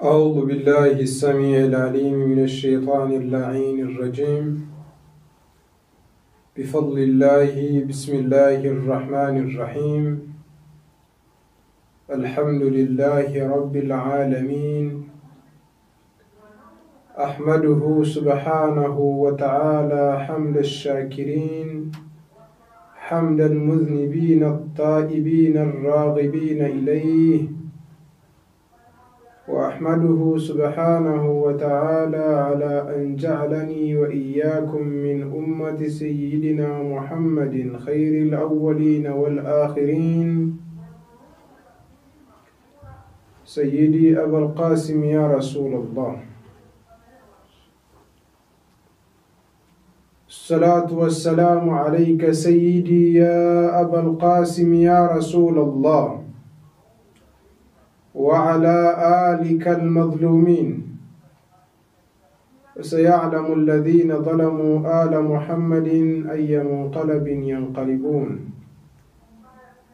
أعوذ بالله السميع العليم من الشيطان اللعين الرجيم. بفضل الله بسم الله الرحمن الرحيم. الحمد لله رب العالمين. أحمده سبحانه وتعالى حمد الشاكرين، حمد المذنبين التائبين الراغبين إليه، وأحمده سبحانه وتعالى على أن جعلني وإياكم من أمة سيدنا محمد خير الأولين والآخرين. سيدي أبا القاسم يا رسول الله، الصلاة والسلام عليك سيدي يا أبا القاسم يا رسول الله، وعلى آلك المظلومين. وسيعلم الذين ظلموا آل محمد أي منقلب ينقلبون،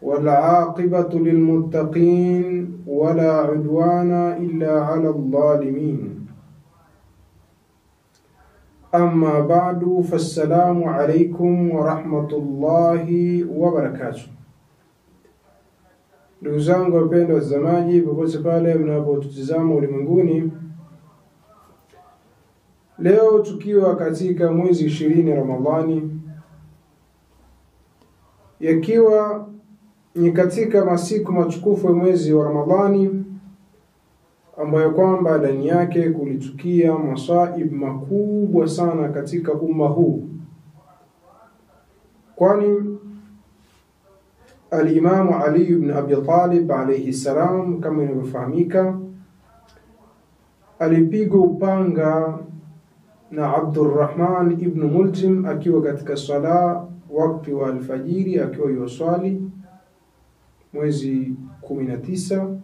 والعاقبة للمتقين ولا عدوان إلا على الظالمين. أما بعد، فالسلام عليكم ورحمة الله وبركاته. Ndugu zangu wapendwa watazamaji, popote pale mnapotutazama ulimwenguni, leo tukiwa katika mwezi 20 Ramadhani, yakiwa ni katika masiku matukufu ya mwezi wa Ramadhani, ambayo kwamba ndani yake kulitukia masaib makubwa sana katika umma huu. Kwani Al-Imam Ali ibn Abi Talib alayhi salam, kama inavyofahamika, alipigwa upanga na Abdurrahman ibn Muljim akiwa katika sala wakati wa alfajiri, akiwa yusali mwezi 19,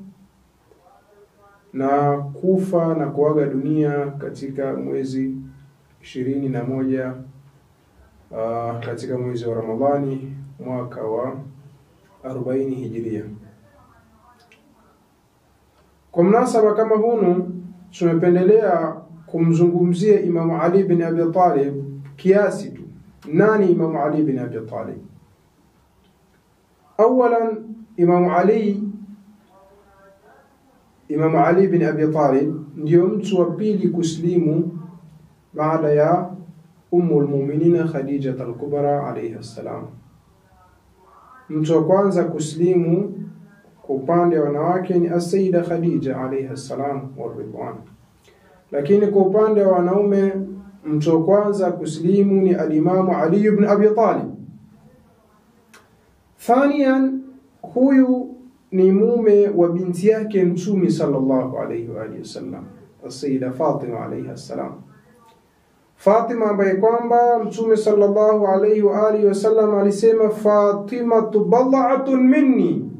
na kufa na kuaga dunia katika mwezi 21 katika mwezi wa Ramadhani mwaka wa 40 Hijiria. Kwa mnasaba kama hunu, tumependelea kumzungumzia Imam Ali bin Abi Talib kiasi tu. Nani Imam Ali bin Abi Talib? Awalan, Imam Ali bin Abi Talib ndio mtu wa pili kuslimu baada ya Ummul Mu'minin Khadija al-Kubra alayha salam. Mtu wa kwanza kuslimu kwa upande wa wanawake ni As-Sayyida Khadija alayha salam wa ridwan. Lakini kwa upande wa wanaume, mtu wa kwanza kuslimu ni al-Imam Ali ibn Abi Talib. Thaniyan, huyu ni mume wa binti yake Mtume sallallahu alayhi wa alihi wasallam, As-Sayyida Fatima alayha salam. Fatima ambaye kwamba Mtume sallallahu alayhi wa alihi wasallam alisema, Fatima bad'atun minni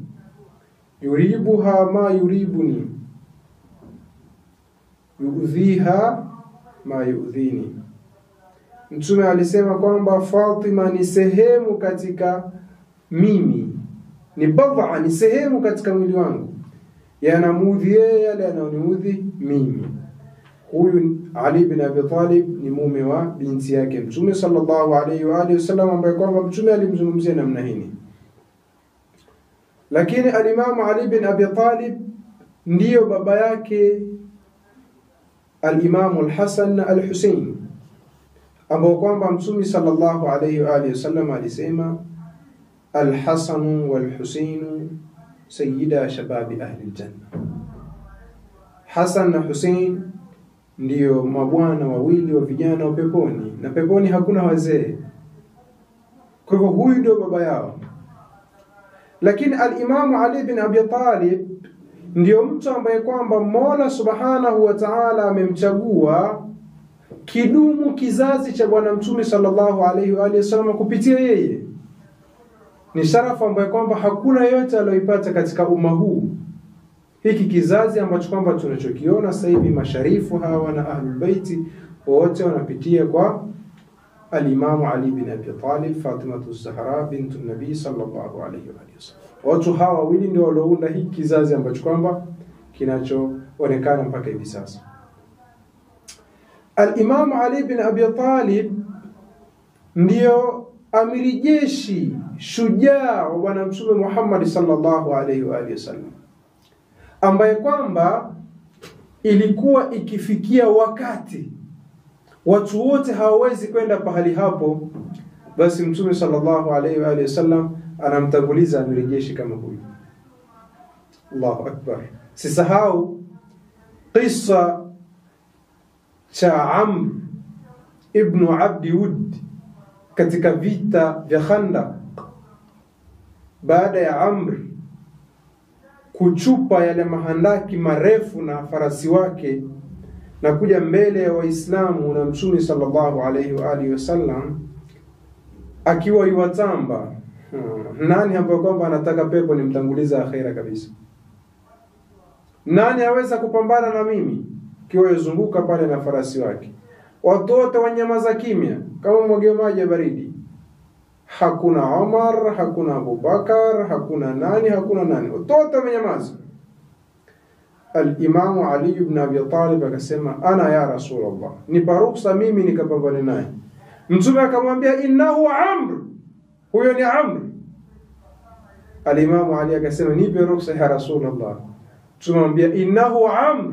yuribuha ma yuribuni, yu'dhiha ma yu'dhini. Mtume alisema kwamba Fatima ni sehemu katika mimi, ni bad'a, ni sehemu katika mwili wangu, yanamuudhi yale yanayoniudhi mimi. Huyu Ali bin Abi Talib ni mume wa binti yake Mtume sallallahu alayhi wa alihi wasallam, ambaye kwamba Mtume alimzungumzia namna hii. Lakini al-Imam Ali bin Abi Talib ndiyo baba yake al-Imam al-Hasan na al-Husayn, ambao kwamba Mtume sallallahu alayhi wa alihi wasallam alisema, al-Hasan wal-Husayn sayyida shababi ahli al-janna. Hasan na Husayn ndiyo mabwana wawili wa vijana wa peponi, na peponi hakuna wazee. Kwa hivyo huyu ndio baba yao. Lakini al-Imam Ali bin Abi Talib ndiyo mtu ambaye kwamba Mola Subhanahu wa Ta'ala amemchagua kidumu kizazi cha bwana Mtume sallallahu alayhi wa alihi wasallam kupitia yeye. Ni sharafu ambayo kwamba hakuna yote aliyoipata katika umma huu. Hiki kizazi ambacho kwamba tunachokiona sasa hivi, masharifu hawa na ahlul baiti wote wanapitia kwa al-Imam Ali bin Abi Talib, Fatima az-Zahra bintu Nabii sallallahu alayhi wa sallam. Watu hawa wawili ndio waliounda hiki kizazi ambacho kwamba onekana mpaka hivi sasa. Al-Imam Ali bin Abi Talib ndio amiri jeshi shujaa wa Bwana Mtume Muhammad sallallahu alaihi wa alihi wasallam, ambaye kwamba ilikuwa ikifikia wakati watu wote hawawezi kwenda pahali hapo, basi Mtume sallallahu alaihi wa alihi wasallam anamtanguliza amiri jeshi kama huyu. Allahu akbar. Sisahau kisa cha Amr ibn Abdi Wud katika vita vya Khandaq. Baada ya Amr kuchupa yale mahandaki marefu na farasi wake na kuja mbele ya Waislamu na Mtume sallallahu alaihi wa alihi wasallam akiwa yuwatamba, nani ambaye kwamba anataka pepo nimtanguliza akhera kabisa? Nani aweza kupambana na mimi? Kiwa yuzunguka pale na farasi wake. Watu wote wanyamaza kimya kama mwage maji baridi. Hakuna Umar, hakuna Abubakar, hakuna nani. Watu wote wanyamaza. Al-Imam Ali ibn Abi Talib akasema, ana ya Rasulullah, nipa ruhusa mimi nikapambane naye. Mtume akamwambia, innahu Amr, huyo ni Amr. Al-Imam Ali akasema, nipe ruhusa ya Rasulullah. Tumwambia, innahu Amr,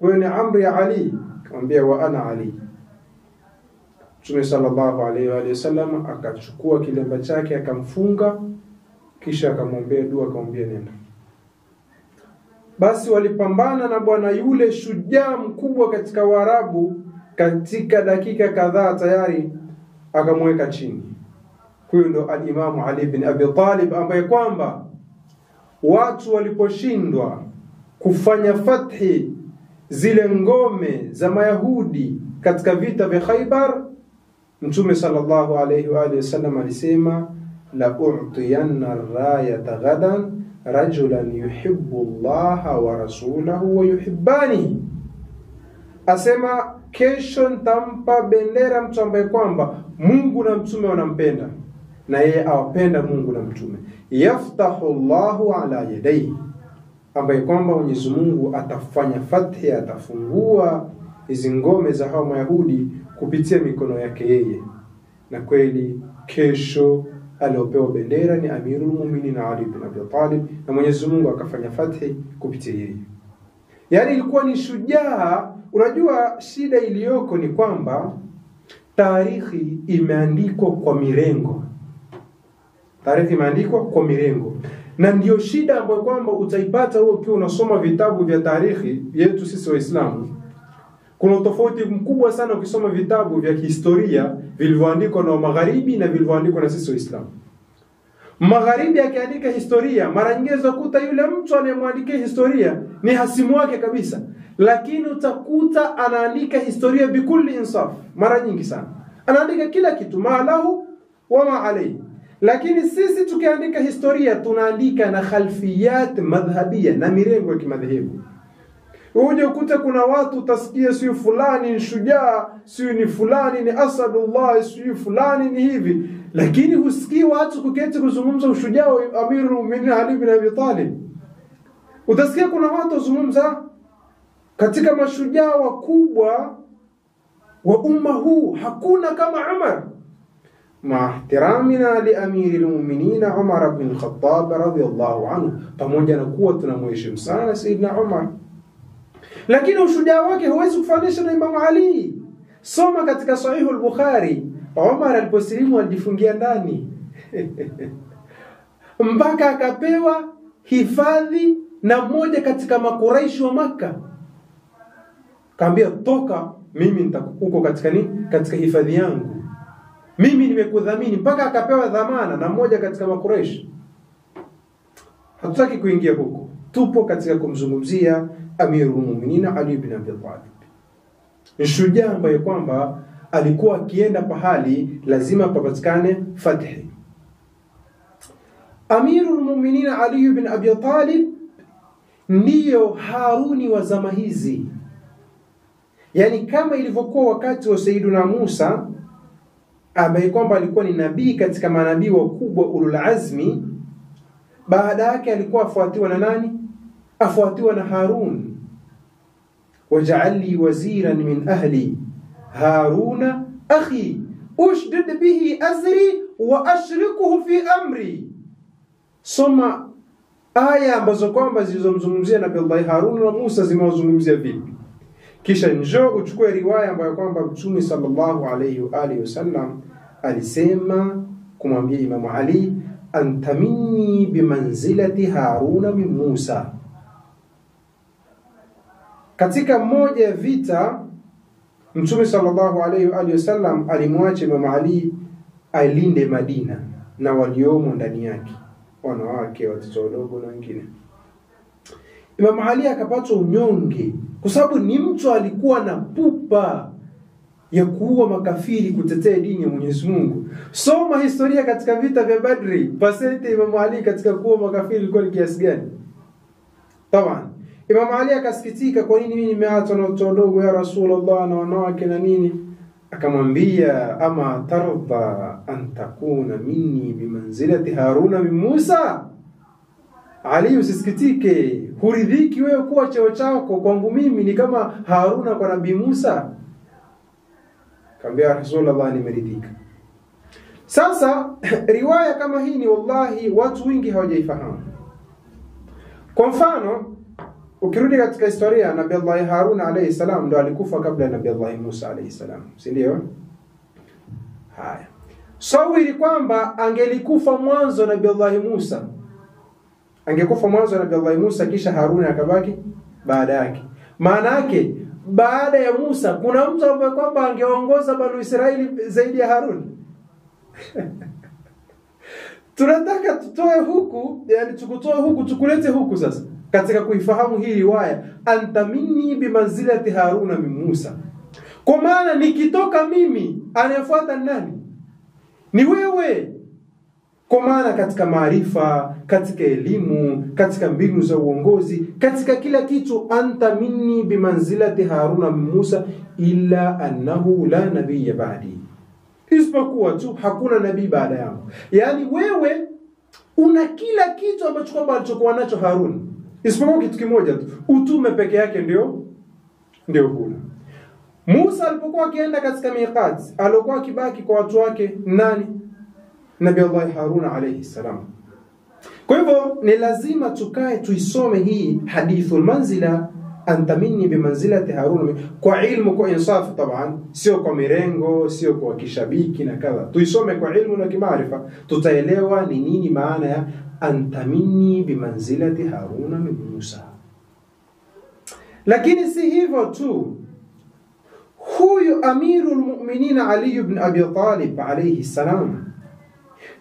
huyo ni Amr ya Ali. Akamwambia, wa ana Ali. Mtume sallallahu alaihi wa sallam akachukua kilemba chake akamfunga, kisha akamwombea dua, akamwambia nenda. Basi walipambana na bwana yule shujaa mkubwa katika Waarabu. Katika dakika kadhaa tayari akamweka chini. Huyo ndo al-Imam Ali bin Abi Talib, ambaye kwamba watu waliposhindwa kufanya fathi zile ngome za Mayahudi katika vita vya Khaybar, Mtume sallallahu alayhi wa alihi wasallam alisema, la u'tiyanna rayata ghadan rajulan yuhibbu Allah wa rasulahu wa yuhibbani. Asema, kesho nitampa bendera mtu ambaye kwamba Mungu na mtume wanampenda na yeye awapenda Mungu na mtume. Yaftahu Allahu ala yadayhi, ambaye kwamba Mwenyezi Mungu atafanya fathi, atafungua hizi ngome za hao Mayahudi kupitia mikono yake yeye. Na kweli kesho aliopewa bendera ni Amirul Mu'minin Ali bin Abi Talib, na Mwenyezi Mungu akafanya fathi kupitia yeye. Yani ilikuwa ni shujaa. Unajua shida iliyoko ni kwamba tarikhi imeandikwa kwa mirengo. Tarikhi imeandikwa kwa mirengo. Na ndio shida ambayo kwamba utaipata wewe ukiwa unasoma vitabu vya tarikhi yetu sisi Waislamu. Kuna tofauti mkubwa sana ukisoma vitabu vya kihistoria vilivyoandikwa na Magharibi na vilivyoandikwa na sisi Waislamu. Magharibi akiandika historia, mara nyingine utakuta yule mtu anayemwandikia historia ni hasimu wake kabisa. Lakini utakuta anaandika historia bikulli insaf. Mara nyingi sana anaandika kila kitu, maalahu wa ma alayhi. Lakini sisi tukiandika historia tunaandika na khalfiyat madhhabia na mirengo ya kimadhehebu. Uje ukute kuna watu utasikia si fulani ni shujaa, si ni fulani ni Asadullah, si fulani ni hivi, lakini husikii watu kuketi kuzungumza ushujaa wa Amirul Mu'minin Ali bin Abi Talib. Utasikia kuna watu wazungumza katika mashujaa wakubwa wa umma huu hakuna kama Umar. Ma ihtiramina li Amiril Mu'minin Umar ibn Khattab radhiyallahu anhu, pamoja na kuwa tunamheshimu sana Sayyidina Umar, lakini ushujaa wake huwezi kufanisha na Imam Ali. Soma katika Sahih al-Bukhari, Umar aliposilimu alijifungia ndani mpaka akapewa hifadhi na mmoja katika makuraishi wa Makka. Kaambia, toka, mimi nitakuko katika nini? Katika hifadhi yangu. Mimi nimekudhamini, mpaka akapewa dhamana na mmoja katika makuraishi. Hatutaki kuingia huko. Tupo katika kumzungumzia Amirul Mu'minin Ali ibn Abi Talib. Ni shujaa ambaye kwamba alikuwa akienda pahali lazima papatikane fathi. Amirul Mu'minin Ali ibn Abi Talib ndiyo Haruni wa zama hizi. Yani kama ilivyokuwa wakati wa Sayyiduna Musa, ambaye kwamba alikuwa ni nabii katika manabii wakubwa ulul azmi, baada yake alikuwa afuatiwa na nani? Afuatiwa na Harun. waj'al li waziran min ahli Haruna akhi ushdid bihi azri wa ashrikuhu fi amri. Soma aya ambazo kwamba zilizomzungumzia Nabii Allah Harun na Musa zimewazungumzia vipi. Kisha njoo uchukue riwaya ambayo kwamba Mtume sallallahu alayhi wa alihi wasallam alisema kumwambia Imam Ali, anta minni bimanzilati Haruna min Musa. Katika moja ya vita Mtume sallallahu alayhi wa alihi wasallam alimwacha Imam Ali alinde Madina na waliomo ndani yake, wanawake, watoto wadogo na wengine. Imam Ali akapata unyonge kwa sababu ni mtu alikuwa na pupa ya kuua makafiri kutetea dini ya Mwenyezi Mungu. Soma historia katika vita vya Badri, pasente Imam Ali katika kuua makafiri ilikuwa ni kiasi gani? Taban Imam Ali akasikitika, kwa nini mimi nimeacha na watoto wadogo ya Rasulullah na wanawake na nini? Akamwambia, ama tarda an takuna minni bimanzilati Haruna min Musa? Ali, usisikitike, huridhiki wewe kuwa cheo chako kwangu mimi ni kama Haruna kwa Nabii Musa? Akamwambia, Rasulullah, nimeridhika. Sasa riwaya kama hii ni wallahi watu wengi hawajaifahamu. Kwa mfano, ukirudi katika historia, Nabii Allah Harun alayhi salam ndo alikufa kabla Nabii Allah Musa alayhi salam, si ndio? Haya, sawiri kwamba angelikufa mwanzo Nabii Allah Musa, angekufa mwanzo Nabii Allah Musa kisha Harun akabaki baada yake, maana yake baada ya Musa kuna mtu ambaye kwamba angeongoza Banu Israeli zaidi ya Harun? Tunataka tutoe huku, yani tukutoe huku tukulete huku sasa katika kuifahamu hii riwaya, anta minni bimanzilati Haruna min Musa. Kwa maana nikitoka mimi anayefuata nani? Ni wewe. Kwa maana katika maarifa, katika elimu, katika mbinu za uongozi, katika kila kitu, anta minni bimanzilati Haruna min Musa illa annahu la nabiyya ba'di, isipokuwa tu hakuna nabii baada yangu. Yani wewe una kila kitu ambacho kwamba alichokuwa nacho Harun, isipokuwa kitu kimoja tu, utume peke yake ndio huna. Musa alipokuwa akienda katika miqat, alikuwa kibaki kwa watu wake nani? Nabii Allah Harun alayhi salam. Kwa hivyo ni lazima tukae tuisome hii hadithul manzila, anta minni bimanzilati Harun, kwa ilmu, kwa insafu taban, sio kwa mirengo, sio kwa kishabiki na kadha. Tuisome kwa ilmu na kimaarifa, tutaelewa ni nini maana ya anta minni bimanzilati Haruna min Musa. Lakini si hivyo tu, huyu Amirul Mu'minin Ali ibn Abi Talib alayhi salam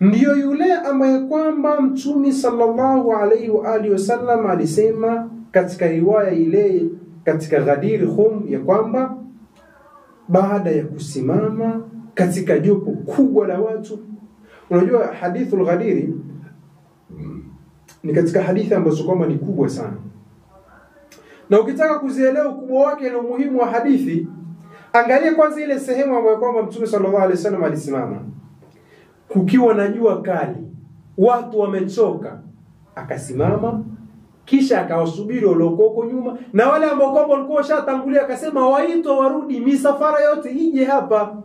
ndiyo yule ambaye kwamba Mtume sallallahu alayhi wa alihi wasallam alisema katika riwaya ile katika Ghadir Khum ya kwamba baada ya kusimama katika jopo kubwa la watu. Unajua hadithul Ghadiri ni katika hadithi ambazo kwamba ni kubwa sana, na ukitaka kuzielewa ukubwa wake na umuhimu wa hadithi, angalia kwanza ile sehemu ambayo kwamba Mtume sallallahu alaihi wasallam alisimama kukiwa na jua kali, watu wamechoka, akasimama kisha akawasubiri walioko nyuma na wale ambao kwamba walikuwa washatangulia, akasema waitwa warudi, misafara yote ije hapa.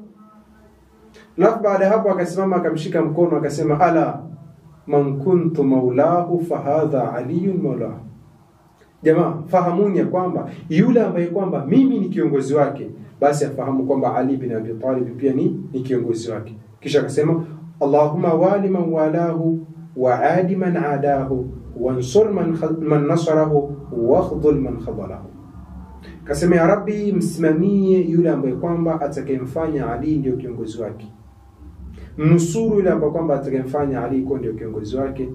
Na baada hapo akasimama akamshika mkono akasema, ala man kuntu maulahu fahadha aliyun maulahu. Jamaa, fahamuni ya kwamba yule ambaye kwamba mimi ni kiongozi wake, basi afahamu kwamba Ali bin Abi Talib pia ni kiongozi wake. Kisha akasema, Allahumma wali man walahu wa adi man adahu wansur man nasarahu wakhdhul man khadalahu. Kasema, ya Rabbi, msimamie yule ambaye kwamba atakayemfanya Ali ndio kiongozi wake, mnusuru yule ambaye kwamba atakayemfanya Ali kuwa ndio kiongozi wake,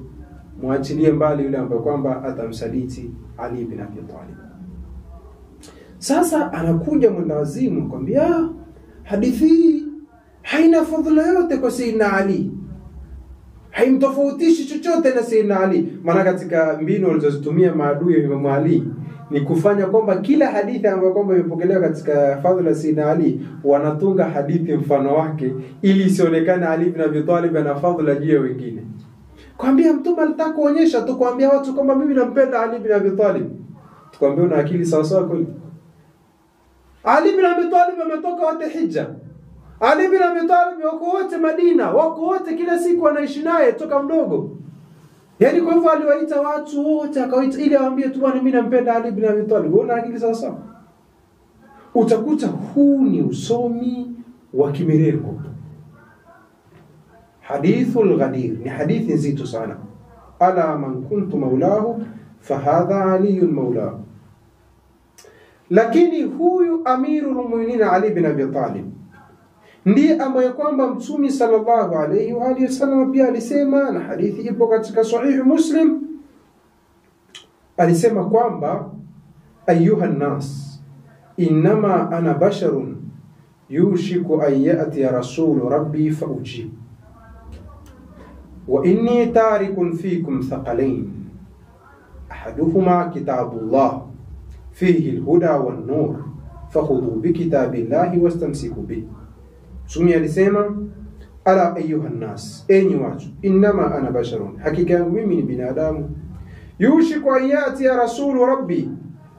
muachilie mbali yule ambaye kwamba atamsaliti Ali bin Abi Talib. Sasa anakuja mwendawazimu kwambia hadithi haina fadhila yote kwa Sayyidina Ali, haimtofautishi chochote na Sayyidina Ali. Maana katika mbinu walizozitumia maadui ya Imam Ali ni kufanya kwamba kila hadithi ambayo kwamba imepokelewa katika fadhila Sayyidina Ali wanatunga hadithi mfano wake ili isionekane Ali bin Abi Talib ana fadhila juu ya wengine. Kwambia Mtume alitaka kuonyesha tu, kwambia watu kwamba mimi nampenda Ali bin Abi Talib. Tukwambia una akili sawa sawa kweli? Ali bin Abi Talib ametoka wote hija. Ali bin Abi Talib wako wote Madina, wako wote kila siku anaishi naye toka mdogo. Yaani kwa hivyo aliwaita watu wote akawaita ili awaambie tu bwana mimi nampenda Ali bin Abi Talib. Unaona akili sawa sawa? Utakuta huu ni usomi wa kimirengo. Hadithul Ghadir ni hadithi nzito sana. Ala man kuntu maulahu fahadha aliyun maulahu. Lakini huyu Amirul Mu'minin Ali bin Abi Talib ndiye ambaye kwamba Mtume sallallahu alayhi wa alihi wasallam pia alisema, na hadithi ipo katika Sahih Muslim, alisema kwamba ayuha nas inma ana basharun yushiku an ya'ti rasul rabbi fa ujib wa inni tarikun fikum thaqalain ahaduhuma kitabullah fihi alhuda wan nur fakhudhu bikitabillahi wastamsiku bihi. Mtume alisema ala ayuha nas, enyi watu, inma ana basharun, hakika yangu mimi ni binadamu, yushiku an ya'ti rasul rabbi,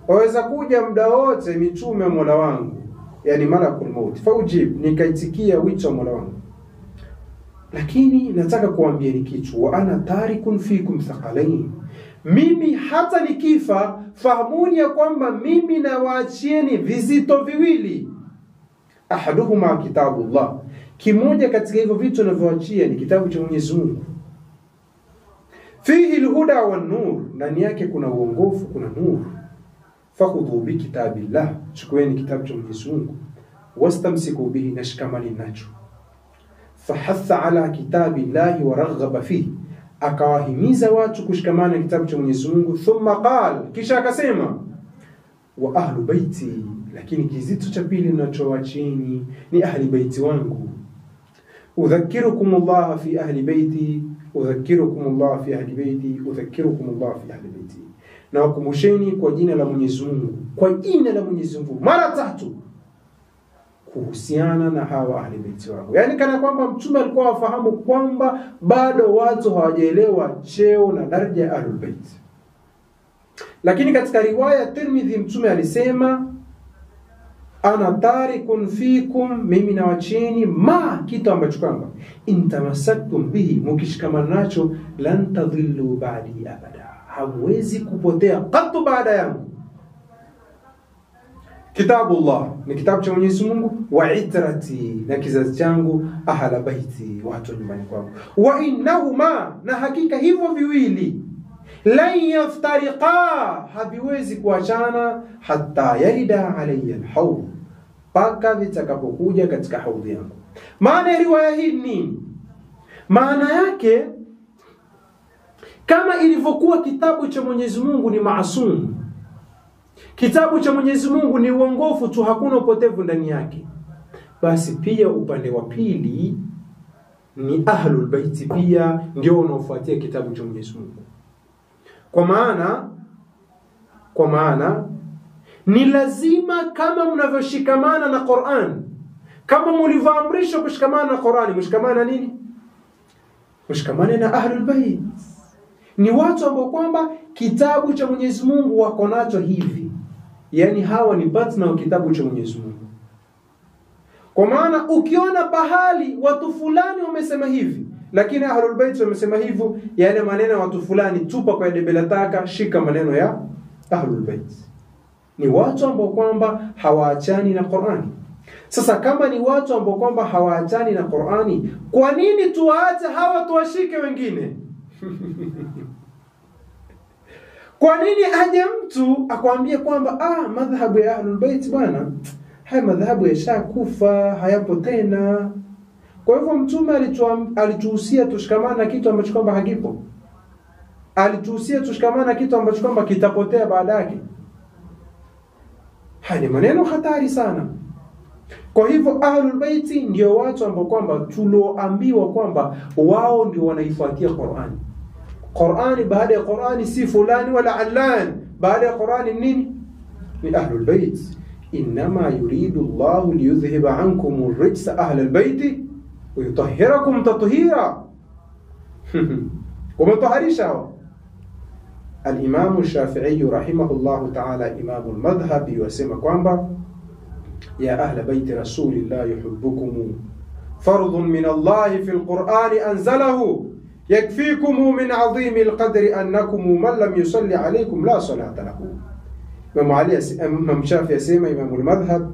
waweza kuja muda wote mitume Mola wangu, yani malakul maut, faujib, nikaitikia wito wa Mola wangu. Lakini nataka kuambieni kitu, wa ana tarikun fikum thaqalain, mimi hata nikifa fahamuni ya kwamba mimi na waachieni vizito viwili. Ahaduhuma kitabullah, kimoja katika hivyo vitu ninavyoachia ni kitabu cha Mwenyezi Mungu. Fihi alhuda wan nur, ndani yake kuna uongofu, kuna nuru. Fakhudhu bi kitabillah, chukueni kitabu cha Mwenyezi Mungu, wastamsiku bihi, nashikamani nacho. Fahatha ala kitabillahi wa raghaba fihi, akawahimiza watu kushikamana kitabu cha Mwenyezi Mungu. Thumma qala, kisha akasema, wa ahlu baiti, lakini kizito cha pili ninachowaacheni ni ahli baiti wangu. Udhakirukumullah fi ahli baiti, udhakirukumullah fi ahli baiti, udhakirukumullah fi ahli baiti, na wakumbusheni kwa jina la Mwenyezi Mungu, kwa jina la Mwenyezi Mungu mara 3 kuhusiana na hawa ahli baiti wangu. Yani kana kwamba Mtume alikuwa afahamu kwamba bado watu hawajaelewa cheo na daraja ya ahlul bait. Lakini katika riwaya Tirmidhi Mtume alisema ana tarikun fikum, mimi nawacheni ma, kitu ambacho kwamba intamasaktum bihi, mukishikamana nacho, lan tadhillu ba'di abada, hamwezi kupotea katu baada yangu. Kitabullah ni kitabu cha Mwenyezi Mungu, wa itrati, na kizazi changu, ahla baiti, watu nyumbani kwangu. Wa innahuma, na hakika hivyo viwili, lan yaftariqa, haviwezi kuachana, hatta yarida alayya alhawd, paka vitakapokuja katika haudhi yangu. Maana ya riwaya hii nini? Maana yake kama ilivyokuwa kitabu cha Mwenyezi Mungu ni maasum, kitabu cha Mwenyezi Mungu ni uongofu tu, hakuna upotevu ndani yake, basi pia upande wa pili ni ahlul baiti pia ndio wanaofuatia kitabu cha Mwenyezi Mungu. Kwa maana ni lazima kama mnavyoshikamana na Qur'an, kama mlivyoamrishwa kushikamana na Qur'an, mshikamana nini? Mshikamane na ahlul bait. Ni watu ambao kwamba kitabu cha Mwenyezi Mungu wako nacho hivi. Yani hawa ni partner wa kitabu cha Mwenyezi Mungu. Kwa maana ukiona pahali watu fulani wamesema hivi, lakini ahlul bait wamesema hivyo, yale maneno ya watu fulani tupa kwa debe la taka, shika maneno ya ahlul bait. Ni watu ambao kwamba hawaachani na Qur'ani. Sasa kama ni watu ambao kwamba hawaachani na Qur'ani, kwa nini tuwaache hawa tuwashike wengine? Kwa nini aje mtu akwambie kwamba madhhabu ya ahlul bait bwana, haya madhhabu yashakufa, hayapo tena? Kwa hivyo Mtume alituhusia tushikamana na kitu ambacho kwamba hakipo. Alituhusia tushikamana na kitu ambacho kwamba kitapotea baadaye. Haya ni maneno hatari sana. Kwa hivyo ahlul bait ndio watu ambao kwamba tuloambiwa kwamba wao ndio wanaifuatia Qur'ani. Qur'ani baada ya Qur'ani si fulani wala allan, baada ya Qur'ani nini? Ni ahlul bait. Inma yuridu Allahu liyudhhiba ankum ar-rijsa ahlal bait wa yutahhirakum tathira. Kumtaharisha. Al-Imam Shafi'i rahimahullahu ta'ala, imamu al-madhhab, yasema kwamba ya ahla baiti rasulillah yuhibbukum fardhun min Allah fi alqur'ani anzalahu yakfikum min 'azimi alqadri annakum man lam yusalli alaykum la salata lahu. Imam Shafi'i asema, Imam al-Madhhab,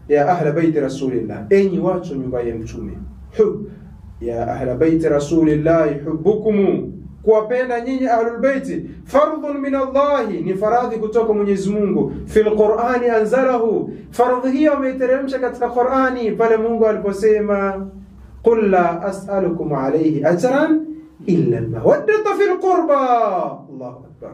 ya ahla baiti rasulillah, enyi watu nyumba ya mtume, ya ahla baiti rasulillah yuhibbukum, kuwapenda nyinyi ahlul baiti, fardhun min Allah, ni faradhi kutoka Mwenyezi Mungu, fil Qur'ani anzalahu, faradhi hiyo ameiteremsha katika Qur'ani pale Mungu aliposema qul la as'alukum alayhi ajran illa al-mawaddata fil qurba. Allahu akbar.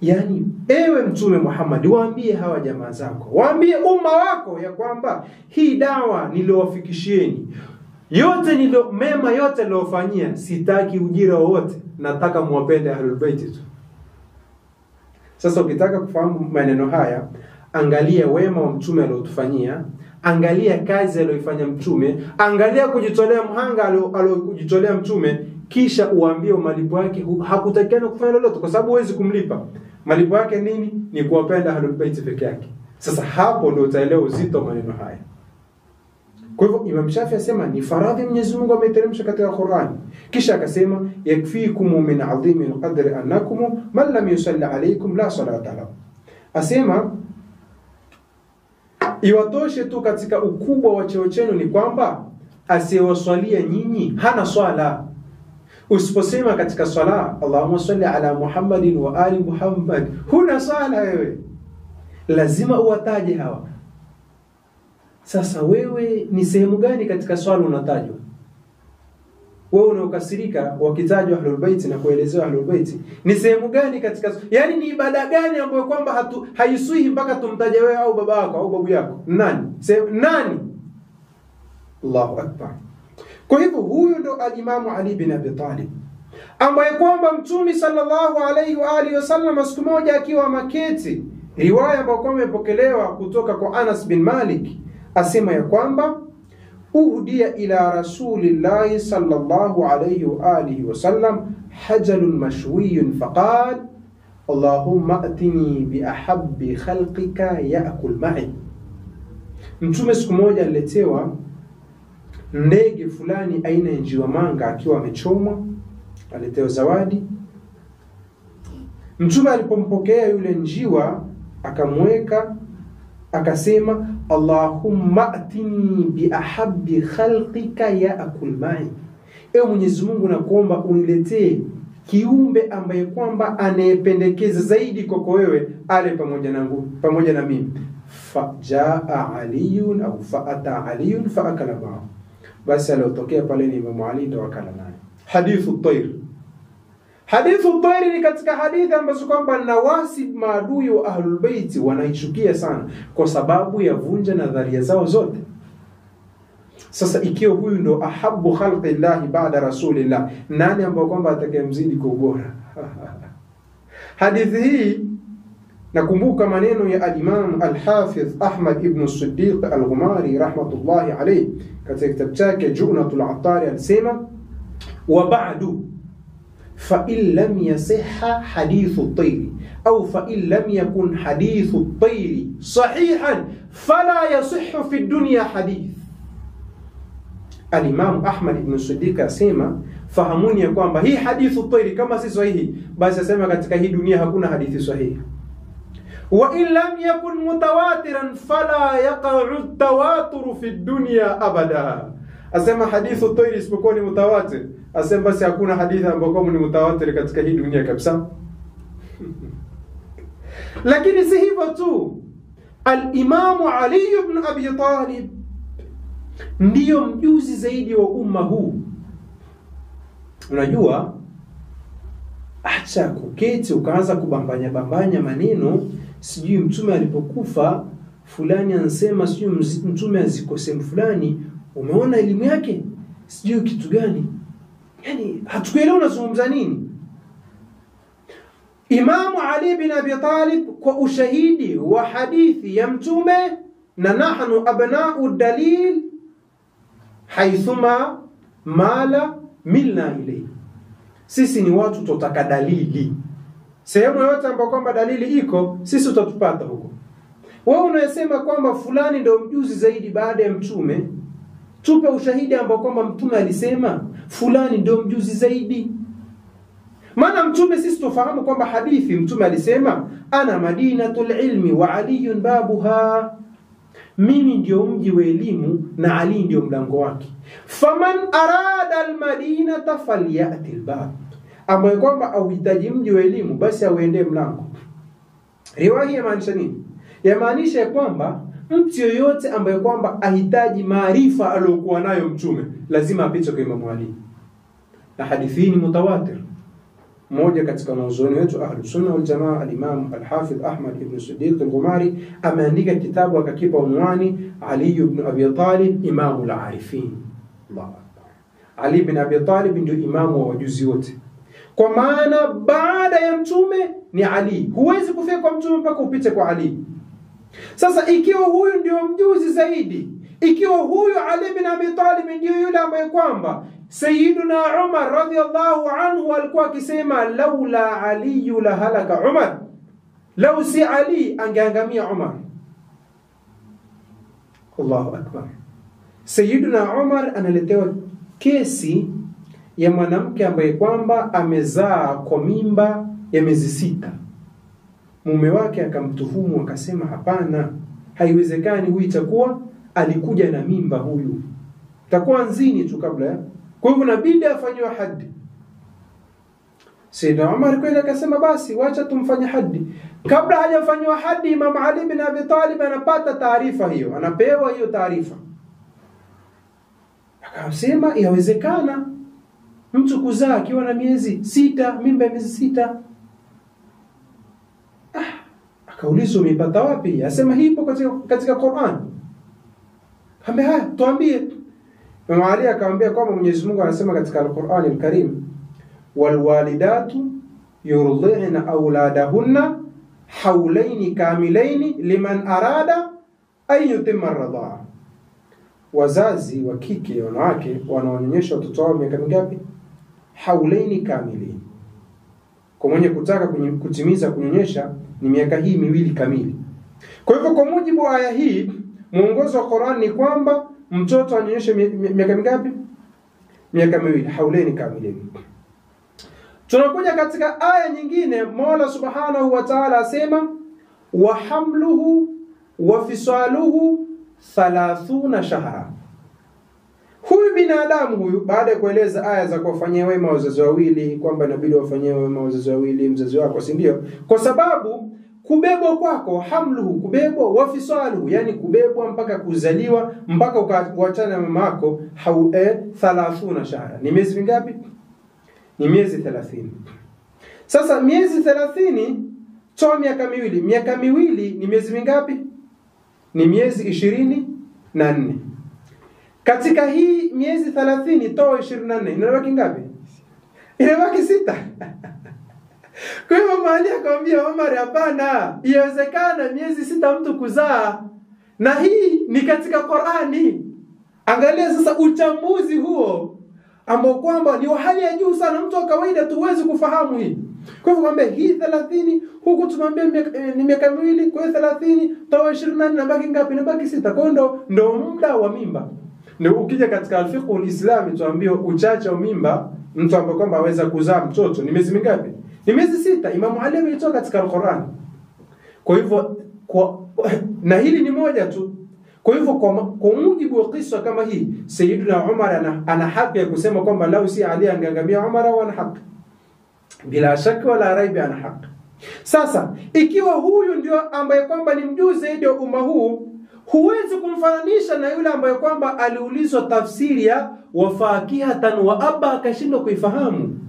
Yani ewe mtume Muhammad, waambie hawa jamaa zako, waambie umma wako ya kwamba hii dawa niliowafikishieni, yote mema yote nilofanyia, sitaki ujira wote, nataka muwapende ahlul bait tu. Sasa ukitaka kufahamu maneno haya, angalia wema wa mtume aliotufanyia, angalia kazi aliyoifanya mtume, angalia kujitolea mhanga aliyojitolea mtume, kisha uambie malipo yake hakutakiana kufanya lolote, kwa sababu huwezi kumlipa. Malipo yake nini? Ni kuwapenda ahlul bait peke yake. Sasa hapo ndio utaelewa uzito maneno haya. Kwa hivyo Imam Shafi'i asema ni faradhi Mwenyezi Mungu ameteremsha katika Qur'ani. Kisha akasema yakfikum min 'azimi al-qadri annakum man lam yusalli alaykum la salata lahu. Asema iwatoshe tu katika ukubwa wa cheo chenu ni kwamba asiyewaswalia nyinyi hana swala. Usiposema katika swala Allahumma salli ala Muhammadin wa ali Muhammad, huna swala wewe, lazima uwataje hawa. Sasa wewe ni sehemu gani katika swala unatajwa? Wewe unaokasirika wakitajwa ahlul bait na kuelezewa ahlul bait, ni sehemu gani katika, yani ni ibada gani ambayo kwamba haiswihi mpaka tumtaje wewe au baba yako au babu yako? Nani? Allahu akbar. Kwa hivyo huyu ndo al-Imam Ali bin Abi Talib, ambaye kwamba Mtume sallallahu alayhi wa alihi wasallam siku moja akiwa maketi, riwaya ambayo kwamba imepokelewa kutoka kwa Anas bin Malik, asema ya kwamba uhdiya ila rasulillahi sallallahu alayhi wa alihi wasallam hajalun mashwiyun faqal Allahumma atini bi ahabbi khalqika ya'kul ma'i. Mtume siku moja aliletewa ndege fulani aina ya njiwa manga akiwa amechomwa, aliletewa zawadi. Mtume alipompokea yule njiwa akamweka, akasema Allahumma atini bi ahabbi khalqika ya'kul ma'i, ewe Mwenyezi Mungu nakuomba uniletee kiumbe ambaye kwamba anayependekeza zaidi kwako wewe ale pamoja na mimi. Fajaa aliyun au faata aliyun faakala ma'ahu, basi aliyotokea pale ni Imam Ali ndo akala naye. Hadithu at-tayr. Hadithu at-tayr ni katika hadithi ambazo kwamba nawasib maadui wa ahlul bait wanaichukia sana kwa sababu ya vunja nadharia zao zote. Sasa ikiwa huyu ndo ahabbu khalqillahi ba'da rasulillah, nani ambao kwamba atakayemzidi kwa ubora? Hadithi hii nakumbuka maneno ya al-Imam al-Hafidh Ahmad ibn Siddiq al-Ghumari rahmatullahi alayhi katika kitabu chake Ju'natul Attari, alisema wa ba'du fa in lam yasihha hadithu at-tayr au fa in lam yakun hadithu at-tayr sahihan fala yasihhu fi ad-dunya hadith. Al-Imam Ahmad ibn Siddiq asema fahamuni ya kwamba hii hadithu at-tayr kama si sahihi, basi asema katika hii dunia hakuna hadithi sahihi. Wa in lam yakun mutawatiran fala yaqa'u at-tawatur fi ad-dunya abada. Asema hadithu at-tayr isipokuwa ni mutawatir, asema basi hakuna hadithi ambayo ni mutawatir katika hii dunia kabisa. Lakini si hivyo tu, al-Imam Ali ibn Abi Talib ndiyo mjuzi zaidi wa umma huu. Unajua, acha kuketi ukaanza kubambanya maneno, sijui mtume alipokufa fulani ansema, sijui mtume azikose fulani, umeona elimu yake, sijui kitu gani. Yani hatukuelewa unazungumza nini. Imam Ali bin Abi Talib kwa ushahidi wa hadithi ya mtume, na nahnu abna'u dalil haithuma mala milna ilayhi, sisi ni watu tutaka dalili. Sehemu yote ambapo kwamba dalili iko, sisi utatupata huko. Wewe unasema kwamba fulani ndio mjuzi zaidi baada ya mtume, tupe ushahidi ambao kwamba mtume alisema fulani ndio mjuzi zaidi. Maana mtume sisi tufahamu kwamba hadithi mtume alisema ana madinatul ilmi wa aliyun babuha, mimi ndio mji wa elimu na Ali ndio mlango wake. Faman arada almadinata falyati albab, ambaye kwamba auhitaji mji wa elimu basi auende mlango. Riwaya yamaanisha nini? Yamaanisha kwamba mtu yoyote ambaye kwamba ahitaji maarifa aliyokuwa nayo mtume lazima apite kwa Imam Ali. Na hadithi ni mutawatir. Mmoja katika wanazuoni wetu Ahlus Sunna wal Jamaa, al-Imam al-Hafidh Ahmad ibn Siddiq al-Ghumari ameandika kitabu akakipa unwani Ali ibn Abi Talib Imamul Arifin. Allahu Akbar. Ali ibn Abi Talib ndio imamu wa wajuzi wote. Kwa maana baada ya mtume ni Ali. Huwezi kufika kwa mtume mpaka upite kwa Ali. Sasa ikiwa huyu ndio mjuzi zaidi, ikiwa huyu Ali ibn Abi Talib ndio yule ambaye kwamba Sayyiduna Umar radhiyallahu anhu alikuwa akisema laula Ali la halaka Umar, lau si Ali angeangamia Umar. Allahu Akbar. Sayyiduna Umar analetewa kesi ya mwanamke ambaye kwamba amezaa kwa mimba ya miezi 6. Mume wake akamtuhumu akasema hapana, haiwezekani, huyu itakuwa alikuja na mimba, huyu takuwa nzini tu kabla ya. Kwa hivyo inabidi afanywe hadi. Sayyidina Umar kwenda akasema basi wacha tumfanye hadi. Kabla hajafanywa hadi, Imam Ali bin Abi Talib anapata taarifa hiyo, anapewa hiyo taarifa. Akasema yawezekana mtu kuzaa akiwa na miezi 6, mimba ya miezi 6. Akaulizwa umepata wapi? Asema hipo katika Qur'an. Kambe haya tuambie. Imam Ali akamwambia kwamba Mwenyezi Mungu anasema katika Al-Qur'an Al-Karim, walwalidatu yurdi'na auladahunna hawlaini kamilaini liman arada an yutimma ar-radha'a. Wazazi wa kike wanawake wanaonyonyesha watoto wao miaka mingapi? Hawlaini kamilaini. Kwa mwenye kutaka kutimiza kunyonyesha ni miaka hii 2 kamili. Kwa hivyo kwa mujibu wa aya hii, mwongozo wa Qur'an ni kwamba mtoto anyonyeshe miaka mingapi? Miaka 2, haulaini kamilini. Tunakuja katika aya nyingine, Mola Subhanahu wa Ta'ala asema wa hamluhu wa fisaluhu 30 shahra. Huyu binadamu huyu, baada ya kueleza aya za kuwafanyia wema wazazi wawili, kwamba inabidi wafanyie wema wazazi wawili, mzazi wako, si ndio? Kwa sababu kubebwa kwako, hamluhu kubebwa, wa fisaluhu yani kubebwa mpaka kuzaliwa, mpaka ukaachana na mama yako, 30 shahra. Ni miezi mingapi? Ni miezi 30. Sasa miezi 30 toa miaka 2. Miaka 2 ni miezi mingapi? Ni miezi 24. Katika hii miezi 30 toa 24, inabaki ngapi? Inabaki 6. Kwa hivyo Mali akamwambia Omar, hapana, iwezekana miezi 6 mtu kuzaa, na hii ni katika Qur'ani. Angalia sasa uchambuzi huo ambao kwamba ni wa hali ya juu sana, mtu wa kawaida tuwezi kufahamu hii. Kwa hivyo kwamba hii 30 huku tumwambia ni miaka 2, kwa hiyo 30 toa 24 na baki ngapi? Na baki 6. Kwa hiyo ndo muda wa mimba. Ndio ukija katika al-fiqh al-islami tuambie uchache wa mimba mtu ambaye kwamba aweza kuzaa mtoto ni miezi mingapi? Ni miezi 6. Imam Ali ameitoa katika Al-Qur'an. Kwa hivyo na hili ni moja tu. Kwa hivyo kwa mujibu wa kisa kama hii, Sayyidina Umar ana haki ya kusema kwamba lau si Ali angeangamia Umar, au ana haki. Bila shaka wala raibi ana haki. Sasa ikiwa huyu ndio ambaye kwamba ni mjuzi zaidi wa umma huu, huwezi kumfananisha na yule ambaye kwamba aliulizwa tafsiri ya wafakihatan wa abba akashindwa kuifahamu.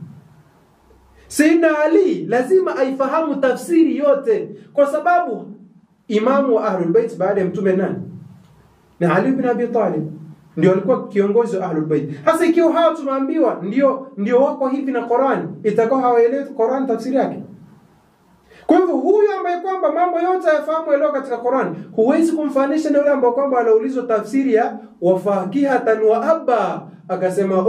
Sayyidina Ali lazima aifahamu tafsiri yote, kwa sababu imamu wa Ahlul Bait baada ya mtume nani? Na Ali ibn Abi Talib ndio alikuwa kiongozi wa Ahlul Bait. Hasa ikiwa hao tunaambiwa ndio wako hivi na Qur'an, itakuwa hawaelewi Qur'an tafsiri yake. Kwa hivyo huyu ambaye kwamba mambo yote yafahamu leo katika Qur'an, huwezi kumfanisha na yule ambaye kwamba anaulizwa tafsiri ya wafakihatan wa abba, akasema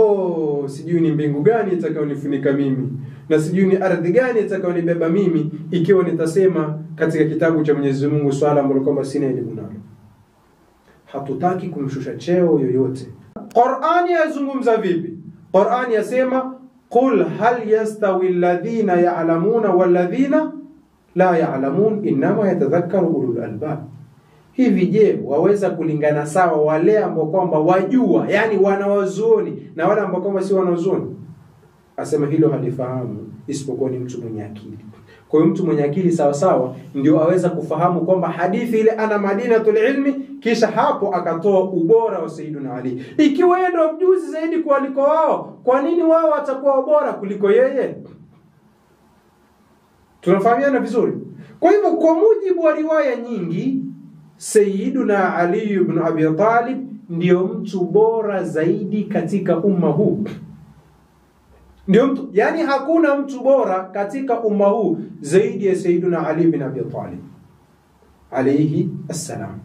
sijui ni mbingu gani itakayonifunika mimi na sijui ni ardhi gani itakayonibeba mimi, ikiwa nitasema katika kitabu cha Mwenyezi Mungu swala ambalo kwamba sina elimu nalo. Hatutaki kumshusha cheo yoyote. Qur'ani yazungumza vipi? Qur'ani yasema qul hal yastawi alladhina ya'lamuna walladhina la ya'lamun inma yatadhakkaru ulul albab. Hivi je, waweza kulingana sawa wale ambao kwamba wajua, yani wanawazuoni, na wale ambao kwamba si wanawazuoni? Asema hilo halifahamu isipokuwa ni mtu mwenye akili. Kwa hiyo mtu mwenye akili sawa sawa ndio aweza kufahamu kwamba hadithi ile ana madinatul ilmi, kisha hapo akatoa ubora wa Sayyiduna Ali. Ikiwa yeye ndio mjuzi zaidi kuliko wao, kwa nini wao watakuwa bora kuliko yeye? Tunafahamiana vizuri. Kwa hivyo kwa mujibu wa riwaya nyingi, Sayyiduna Ali ibn Abi Talib ndio mtu bora zaidi katika umma huu. Ndio mtu, yani hakuna mtu bora katika umma huu zaidi ya Sayyiduna Ali ibn Abi Talib alayhi assalam.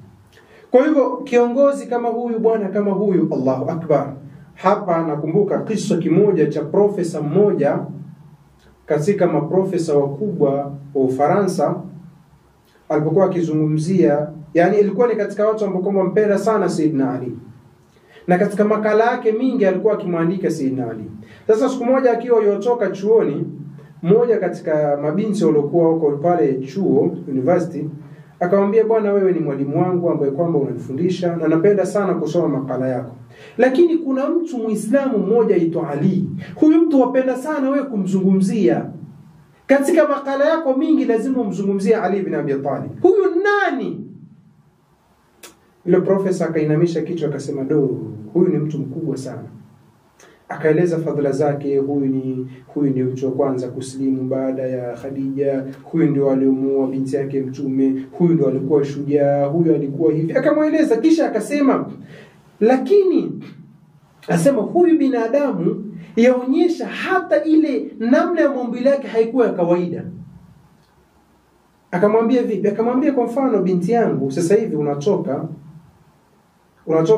Kwa hivyo kiongozi kama huyu, bwana kama huyu, Allahu Akbar. Hapa nakumbuka kisa kimoja cha profesa mmoja katika maprofesa wakubwa wa Ufaransa, alipokuwa akizungumzia, yani ilikuwa ni katika watu ambao mpenda sana Sayyidina Ali, na katika makala yake mingi alikuwa akimwandika Sayyidina Ali. Sasa siku moja akiwa yotoka chuoni, mmoja katika mabinti waliokuwa huko pale chuo university akamwambia, bwana wewe ni mwalimu wangu ambaye kwamba unanifundisha na napenda sana kusoma makala yako, lakini kuna mtu Muislamu mmoja aitwa Ali. Huyu mtu wapenda sana wewe kumzungumzia. Katika makala yako mingi lazima umzungumzie Ali ibn Abi Talib. Huyu nani? Yule profesa akainamisha kichwa akasema, huyu ni mtu mkubwa sana. Akaeleza fadhila zake. Huyu ni mtu wa kwanza kuslimu baada ya Khadija, huyu ndio aliyemuoa binti yake Mtume, huyu ndio alikuwa shujaa, huyu alikuwa hivi. Akamweleza, kisha akasema, lakini asema huyu binadamu yaonyesha hata ile namna ya maumbile yake haikuwa ya kawaida. Akamwambia vipi? Akamwambia kwa mfano, binti yangu sasa hivi unatoka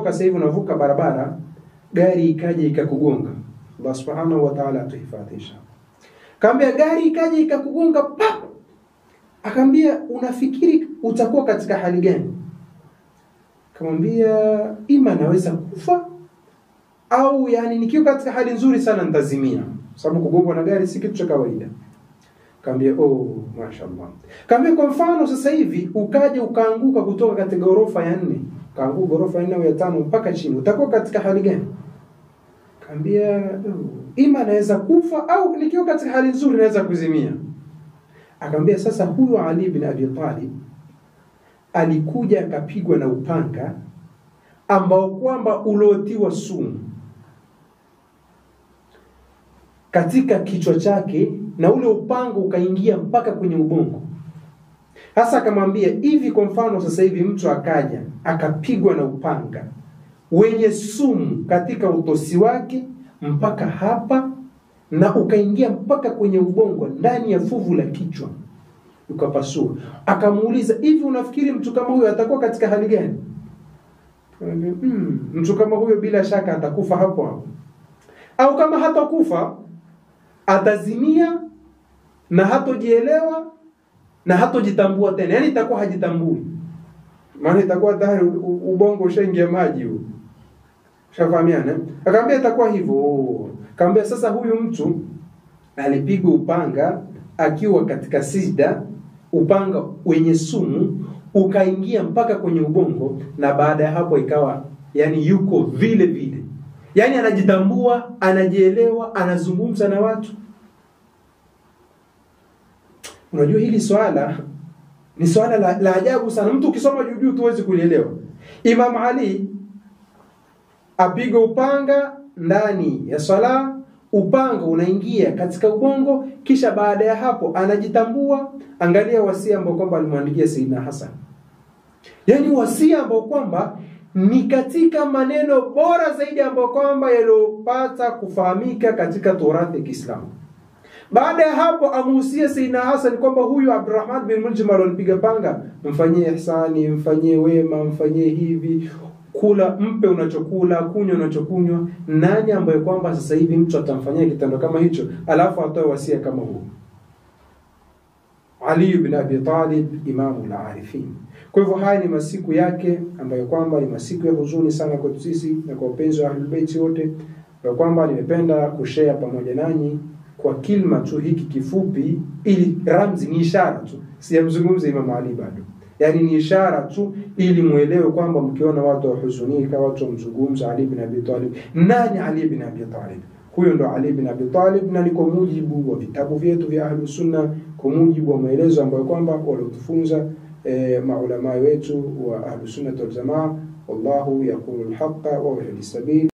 sasa hivi unavuka barabara, gari ikaja ikakugonga. Allah Subhanahu wa Ta'ala atuhifadhisha. Akamwambia gari ikaja ikakugonga pap. Akamwambia unafikiri utakuwa katika hali gani? Akamwambia ima naweza kufa au yani nikiwa katika hali nzuri sana nitazimia, sababu kugongwa na gari si kitu cha kawaida. Akamwambia mashaallah. Akamwambia kwa mfano sasa hivi ukaje ukaanguka kutoka katika ghorofa ya 4, kaanguka ghorofa ya 4 au ya 5 mpaka chini, utakuwa katika hali gani? Akamwambia ima naweza kufa au nikiwa katika hali nzuri naweza kuzimia. Akamwambia sasa huyu Ali ibn Abi Talib alikuja akapigwa na upanga ambao kwamba ulotiwa sumu katika kichwa chake, na ule upanga ukaingia mpaka kwenye ubongo. Hasa akamwambia hivi, kwa mfano sasa hivi mtu akaja akapigwa na upanga wenye sumu katika utosi wake mpaka hapa, na ukaingia mpaka kwenye ubongo ndani ya fuvu la kichwa ukapasua. Akamuuliza, hivi unafikiri mtu kama huyo atakuwa katika hali gani? Mtu kama huyo bila shaka atakufa hapo hapo, au kama hatakufa atazimia na hatojielewa na hatojitambua tena, yani itakuwa hajitambui, maana itakuwa tayari ubongo ushaingia maji huo. Shafahamiana? Akamwambia itakuwa hivyo. Akamwambia sasa huyu mtu alipigwa upanga akiwa katika sijda, upanga wenye sumu ukaingia mpaka kwenye ubongo, na baada ya hapo ikawa yani yuko vile vile, yani anajitambua, anajielewa, anazungumza na watu. Unajua hili swala ni swala la ajabu sana, mtu ukisoma juu tuwezi kulielewa. Imam Ali apiga upanga ndani ya swala, upanga unaingia katika ubongo, kisha baada ya hapo anajitambua. Angalia wasia ambao kwamba alimwandikia Sayyidina Hassan, yani wasia ambao kwamba ni katika maneno bora zaidi ambao kwamba yalopata kufahamika katika Torati ya Kiislamu. Baada ya hapo amuhusia Sayyidina Hassan kwamba huyu Abdurrahman bin Muljim alipiga panga, mfanyie ihsani, mfanyie wema, mfanyie hivi, kula, mpe unachokula, kunywa unachokunywa. Nani ambaye kwamba sasa hivi mtu atamfanyia kitendo kama hicho alafu atoe wasia kama huu? Ali ibn Abi Talib, imamul arifin. Kwa hivyo haya ni masiku yake ambayo kwamba ni masiku ya huzuni sana kwetu sisi na kwa wapenzi wa Ahlul Bait wote, kwa kwamba nimependa kushare pamoja nanyi kwa kilma tu hiki kifupi, ili ramzi, ni ishara tu, siyamzungumza Imam Ali bado, yani ni ishara tu ili muelewe kwamba mkiona watu wahuzunika, watu wamzungumza Ali ibn Abi Talib, nani Ali ibn Abi Talib? Huyo ndo Ali ibn Abi Talib, na ni kwa mujibu wa vitabu vyetu vya Ahlus Sunna, kwa mujibu wa maelezo ambayo kwamba waliotufunza maulama wetu wa Ahlus Sunna wal Jamaa. Wallahu yaqulu al-haqqa wa yahdi as-sabil.